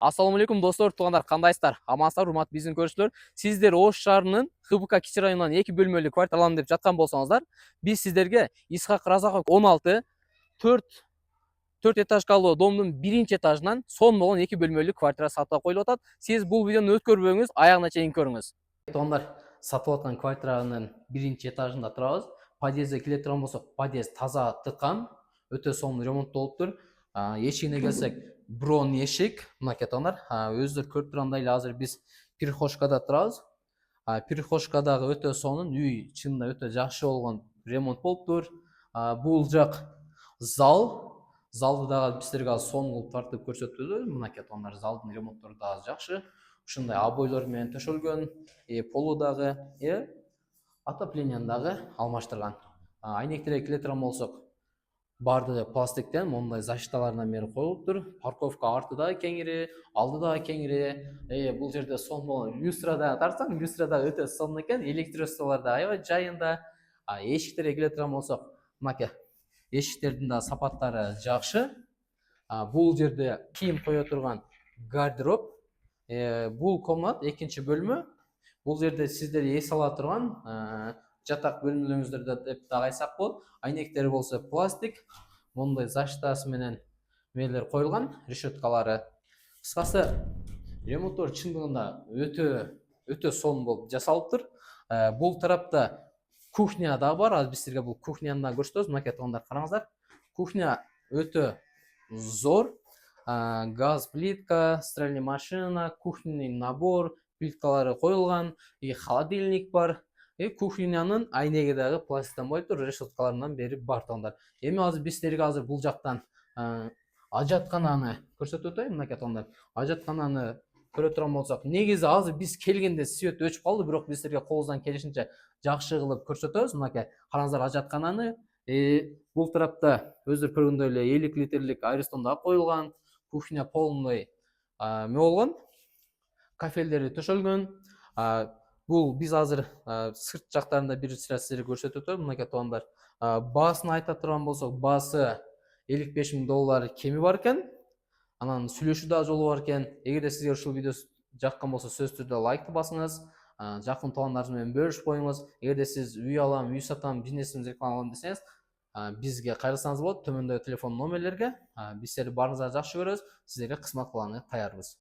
Ассаламу алейкум достор, туугандар, кандайсыздар? Амансыздар, урматтуу биздин көрүүчүлөр. Сиздер Ош шаарынын ХБК кичи районунан 2 бөлмөлүү квартира алам деп жаткан болсоңуздар, биз сиздерге Исхак Разаков 16 4 этажкалуу домдун 1-этажынан сон болгон 2 бөлмөлүү квартира сатып коюлуп атат. Сиз бул видеону өткөрбөңүз, аягына чейин көрүңүз. Туугандар, сатып аткан квартиранын 1-этажында турабыз. Подъездге келе турган болсок, подъезд таза тыккан, өтө сонун ремонттолуптур. Эшигине келсек, брон эшик, мынакей туугандар, өзүлөр көрүп тургандай эле азыр биз Перехожкада турабыз. Перехожкадагы өтө сонун үй, чынында өтө жакшы болгон ремонт болуптур. Бул жак залды дагы сиздерге азыр сонун кылып тартып көрсөтөлү. Мынакей туугандар, залдын ремонттору дагы жакшы. Ушундай обойлор менен төшөлгөн, полу дагы, отопленияны дагы алмаштырган. Айнектерге келе турган болсок, баардыгы пластиктен, мондай защиталарынан бери коюлуптур. Парковка арты дагы кеңири, алды дагы кеңири. Бул жерде сонун болгон люстра дагы тартсаң, люстра дагы өтө сонун экен. Электростолор да аябай жайында. Эшиктерге келе турган болсок, мынакей эшиктердин да сапаттары жакшы. Бул жерде кийим кое турган гардероб. Бул комнат экинчи бөлмө. Бул жерде сиздер эс ала турган жатак бөлмөлөрүңүздөрдө деп дагы айтсак болот. Айнектери болсо пластик, мондай защитасы менен мелер коюлган, решеткалары. Кыскасы, ремонттор чындыгында өтө сонун болуп жасалыптыр. Бул тарапта кухня да бар. Азыр биз силерге бул кухняны да көрсөтөбүз. Мынакей туугандар, караңыздар. Кухня өтө зор. Газ плитка, стиральный машина, кухонный набор, плиткалары коюлган, холодильник бар. Кухнянын айнеги дагы пластиктен болуптур, решеткаларынан бери бар туугандар. Эми азыр биз силерге азыр бул жактан ажаткананы көрсөтүп өтөйүн. Мынакей туугандар, ажаткананы көрө турган болсок, негизи азыр биз келгенде свет өчүп калды, бирок биз силерге колубуздан келишинче жакшы кылып көрсөтөбүз. Мынакей караңыздар, ажаткананы. Бул тарапта өздөрү көргөндөй эле 50 литрлик айрестон дагы коюлган. Кухня полный болгон. Кафелдери төшөлгөн. Бул биз азыр сырт жактарында бир сыра сиздерге көрсөтүп өтөм. Мынакей туугандар, баасын айта турган болсок, баасы $55,000 кеми бар экен. Анан сүйлөшүү да жолу бар экен. Эгерде сизге ушул видео жаккан болсо, сөзсүз түрдө лайкты басыңыз. Жакын туугандарыңыз менен бөлүшүп коюңуз. Эгерде сиз үй алам, үй сатам, бизнесимди реклама десеңиз, бизге кайрылсаңыз болот. Төмөндөгү телефон номерлерге. Биз силерди баарыңызды жакшы көрөбүз. Сиздерге кызмат кылганы даярбыз.